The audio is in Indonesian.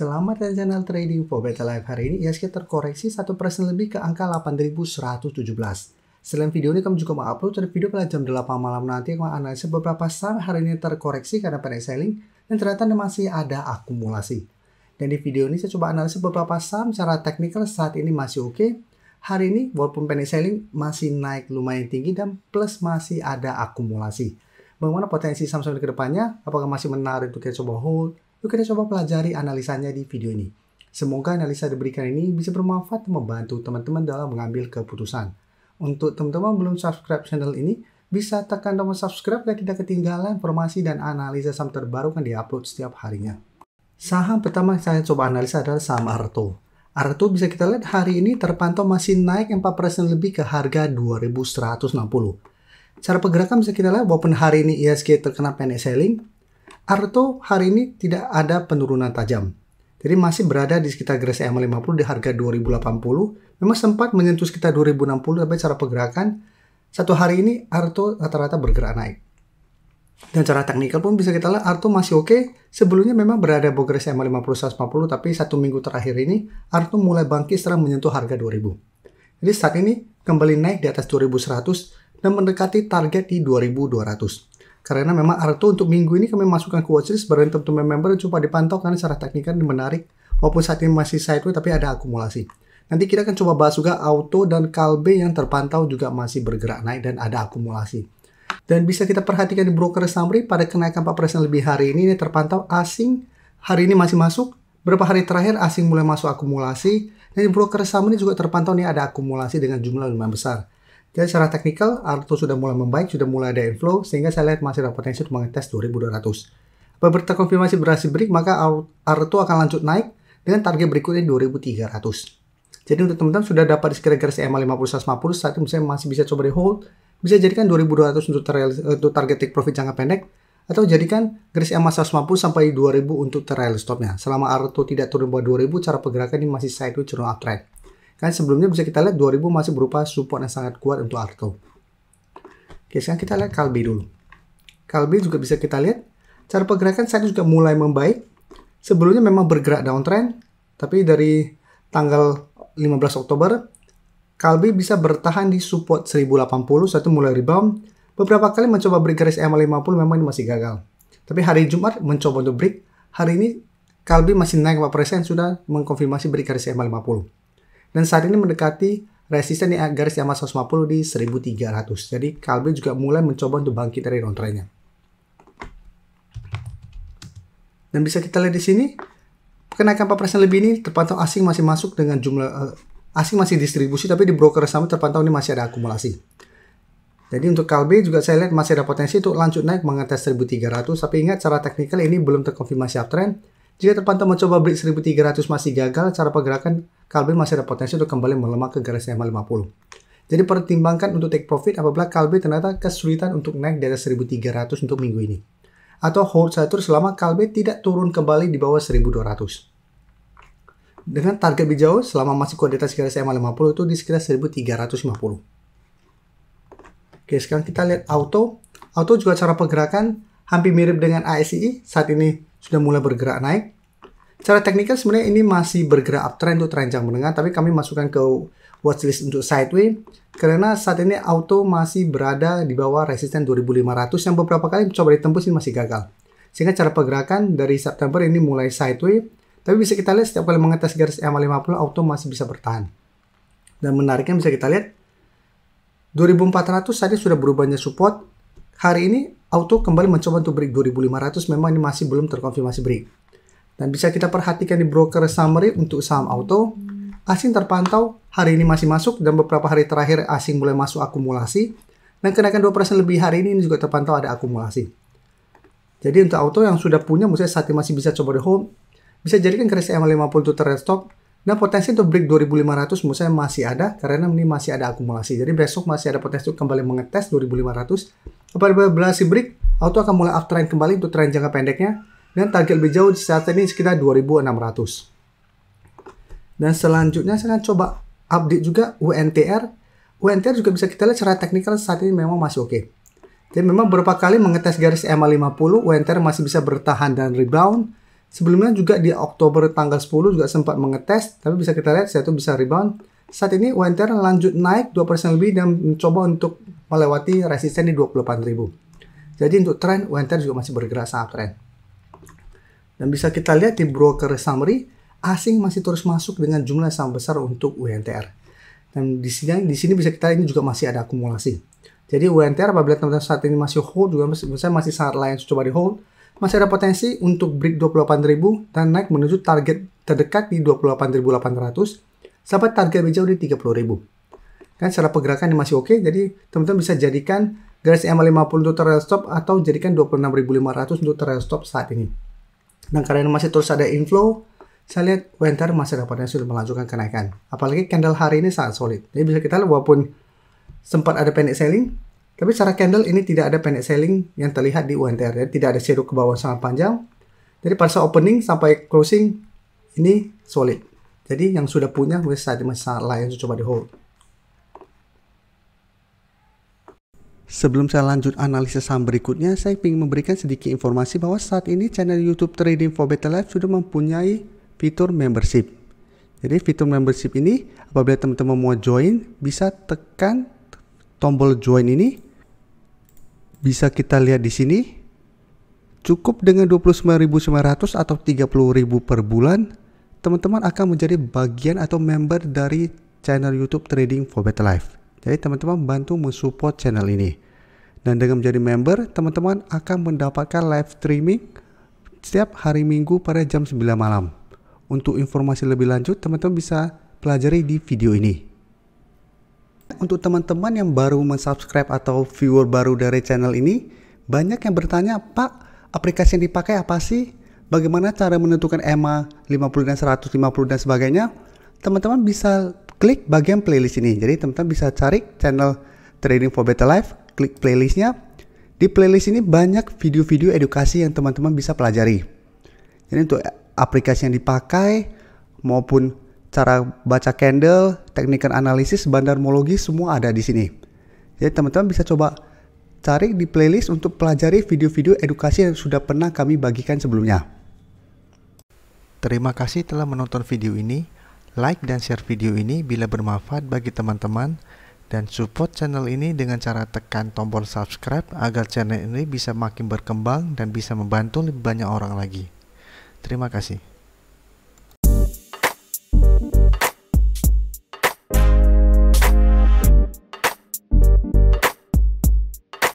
Selamat datang channel Trading for Better Life. Hari ini IHSG terkoreksi 1% lebih ke angka 8.117. Selain video ini, kami juga mengupload ada video pada jam 8 malam nanti yang menganalisa beberapa saham hari ini terkoreksi karena panic selling dan ternyata masih ada akumulasi. Dan di video ini saya coba analisa beberapa saham secara teknikal saat ini masih oke. Hari ini walaupun panic selling masih naik lumayan tinggi dan plus masih ada akumulasi. Bagaimana potensi saham-saham ke depannya? Apakah masih menarik untuk kita coba hold? Yuk kita coba pelajari analisanya di video ini. Semoga analisa diberikan ini bisa bermanfaat dan membantu teman-teman dalam mengambil keputusan. Untuk teman-teman belum subscribe channel ini, bisa tekan tombol subscribe agar tidak ketinggalan informasi dan analisa saham terbaru yang diupload setiap harinya. Saham pertama yang saya coba analisa adalah saham Arto. Arto bisa kita lihat hari ini terpantau masih naik 4% lebih ke harga 2.160. Cara pergerakan bisa kita lihat walaupun hari ini IHSG terkena panic selling, Arto hari ini tidak ada penurunan tajam. Jadi masih berada di sekitar garis EMA50 di harga 2080. Memang sempat menyentuh sekitar 2060, tapi cara pergerakan satu hari ini Arto rata-rata bergerak naik. Dan cara teknikal pun bisa kita lihat Arto masih oke. Sebelumnya memang berada di garis EMA50 140, tapi satu minggu terakhir ini Arto mulai bangkit setelah menyentuh harga 2000. Jadi saat ini kembali naik di atas 2100 dan mendekati target di 2200. Karena memang Arto untuk minggu ini kami masukkan ke watchlist bareng teman-teman member coba dipantau karena secara teknikal ini menarik walaupun saat ini masih sideways tapi ada akumulasi. Nanti kita akan coba bahas juga Auto dan Kalbe yang terpantau juga masih bergerak naik dan ada akumulasi. Dan bisa kita perhatikan di broker summary pada kenaikan 4% lebih hari ini terpantau asing hari ini masih masuk. Beberapa hari terakhir asing mulai masuk akumulasi dan di broker summary juga terpantau nih ada akumulasi dengan jumlah lumayan besar. Jadi secara teknikal, Arto sudah mulai membaik, sudah mulai ada inflow, sehingga saya lihat masih ada potensi untuk mengetes 2200. Apabila terkonfirmasi berhasil break, maka Arto akan lanjut naik dengan target berikutnya 2300. Jadi untuk teman-teman sudah dapat di sekitar garis EMA 50 150, saat ini misalnya masih bisa coba di hold, bisa jadikan 2200 untuk target take profit jangka pendek, atau jadikan garis EMA 150 sampai 2000 untuk trial stopnya. Selama Arto tidak turun bawah 2000, cara pergerakan ini masih sideways cenderung uptrend. Kan sebelumnya bisa kita lihat 2000 masih berupa support yang sangat kuat untuk Arto. Oke, sekarang kita lihat Kalbe dulu. Kalbe juga bisa kita lihat cara pergerakan saat ini juga mulai membaik. Sebelumnya memang bergerak downtrend, tapi dari tanggal 15 Oktober Kalbe bisa bertahan di support 1080, saat itu mulai rebound. Beberapa kali mencoba break garis EMA 50 memang ini masih gagal. Tapi hari Jumat mencoba untuk break. Hari ini Kalbe masih naik 4% sudah mengkonfirmasi break garis EMA 50. Dan saat ini mendekati resisten di garis EMA 150 di 1300. Jadi Kalbe juga mulai mencoba untuk bangkit dari downtrendnya. Dan bisa kita lihat di sini kenaikan 4% lebih ini terpantau asing masih masuk dengan jumlah asing masih distribusi, tapi di broker saham terpantau ini masih ada akumulasi. Jadi untuk Kalbe juga saya lihat masih ada potensi untuk lanjut naik mengetes 1300. Tapi ingat cara teknikal ini belum terkonfirmasi uptrend. Jika terpantau mencoba break 1300 masih gagal, cara pergerakan Kalbe masih ada potensi untuk kembali melemah ke garis EMA 50. Jadi pertimbangkan untuk take profit apabila Kalbe ternyata kesulitan untuk naik di atas 1300 untuk minggu ini. Atau hold satu selama Kalbe tidak turun kembali di bawah 1200. Dengan target lebih jauh selama masih kuat di atas garis EMA 50 itu di sekitar 1350. Oke, sekarang kita lihat Auto. Auto juga cara pergerakan hampir mirip dengan ASI. Saat ini sudah mulai bergerak naik. Secara teknikal sebenarnya ini masih bergerak uptrend untuk tren jangka menengah, tapi kami masukkan ke watchlist untuk sideways karena saat ini Auto masih berada di bawah resisten 2500 yang beberapa kali mencoba ditembus ini masih gagal. Sehingga cara pergerakan dari September ini mulai sideways, tapi bisa kita lihat setiap kali mengetes garis EMA 50 Auto masih bisa bertahan. Dan menariknya bisa kita lihat 2400 saat ini sudah berubahnya support. Hari ini Auto kembali mencoba untuk break 2500, memang ini masih belum terkonfirmasi break. Dan bisa kita perhatikan di broker summary untuk saham Auto, asing terpantau hari ini masih masuk dan beberapa hari terakhir asing mulai masuk akumulasi. Dan kenaikan 2% lebih hari ini juga terpantau ada akumulasi. Jadi untuk Auto yang sudah punya, misalnya saat ini masih bisa coba di hold, bisa jadikan garis EMA 50 untuk trade stop. Dan potensi untuk break 2500 menurut saya masih ada karena ini masih ada akumulasi. Jadi besok masih ada potensi untuk kembali mengetes 2500. Apabila berhasil break, Auto akan mulai uptrend kembali untuk tren jangka pendeknya. Dan target lebih jauh saat ini sekitar 2600. Dan selanjutnya saya akan coba update juga UNTR. UNTR juga bisa kita lihat secara teknikal saat ini memang masih oke. Jadi memang beberapa kali mengetes garis EMA 50, UNTR masih bisa bertahan dan rebound. Sebelumnya juga di Oktober tanggal 10 juga sempat mengetes, tapi bisa kita lihat saya itu bisa rebound. Saat ini UNTR lanjut naik 2% lebih dan mencoba untuk melewati resisten di 28.000. Jadi untuk tren UNTR juga masih bergerak sangat keren. Dan bisa kita lihat di broker summary, asing masih terus masuk dengan jumlah saham besar untuk UNTR. Dan di sini bisa kita lihat ini juga masih ada akumulasi. Jadi UNTR apabila teman-teman saat ini masih hold juga masih sangat layak coba di hold. Masih ada potensi untuk break 28.000 dan naik menuju target terdekat di 28.800 sampai target lebih jauh di 30.000. Kan secara pergerakan ini masih oke, jadi teman-teman bisa jadikan garis EMA 50 untuk trail stop atau jadikan 26.500 untuk trail stop saat ini. Dan karena masih terus ada inflow, saya lihat UNTR masih ada potensi untuk melanjutkan kenaikan. Apalagi candle hari ini sangat solid. Jadi bisa kita lihat walaupun sempat ada panic selling, tapi secara candle ini tidak ada panic selling yang terlihat di UNTR. Jadi tidak ada shadow ke bawah sangat panjang. Jadi pada saat opening sampai closing ini solid. Jadi yang sudah punya saat ini masih sangat layak untuk coba di hold. Sebelum saya lanjut analisis saham berikutnya, saya ingin memberikan sedikit informasi bahwa saat ini channel YouTube Trading for Better Life sudah mempunyai fitur membership. Jadi fitur membership ini apabila teman-teman mau join, bisa tekan tombol join ini. Bisa kita lihat di sini, cukup dengan 29.900 atau 30.000 per bulan, teman-teman akan menjadi bagian atau member dari channel YouTube Trading for Better Life. Jadi teman-teman bantu mensupport channel ini. Dan dengan menjadi member, teman-teman akan mendapatkan live streaming setiap hari Minggu pada jam 9 malam. Untuk informasi lebih lanjut, teman-teman bisa pelajari di video ini. Untuk teman-teman yang baru mensubscribe atau viewer baru dari channel ini, banyak yang bertanya, Pak, aplikasi yang dipakai apa sih? Bagaimana cara menentukan EMA 50 dan 150 dan sebagainya? Teman-teman bisa klik bagian playlist ini. Jadi teman-teman bisa cari channel Trading for Better Life, klik playlistnya. Di playlist ini banyak video-video edukasi yang teman-teman bisa pelajari. Jadi untuk aplikasi yang dipakai maupun cara baca candle, teknik analisis, bandarmologi, semua ada di sini. Jadi teman-teman bisa coba cari di playlist untuk pelajari video-video edukasi yang sudah pernah kami bagikan sebelumnya. Terima kasih telah menonton video ini. Like dan share video ini bila bermanfaat bagi teman-teman. Dan support channel ini dengan cara tekan tombol subscribe agar channel ini bisa makin berkembang dan bisa membantu lebih banyak orang lagi. Terima kasih.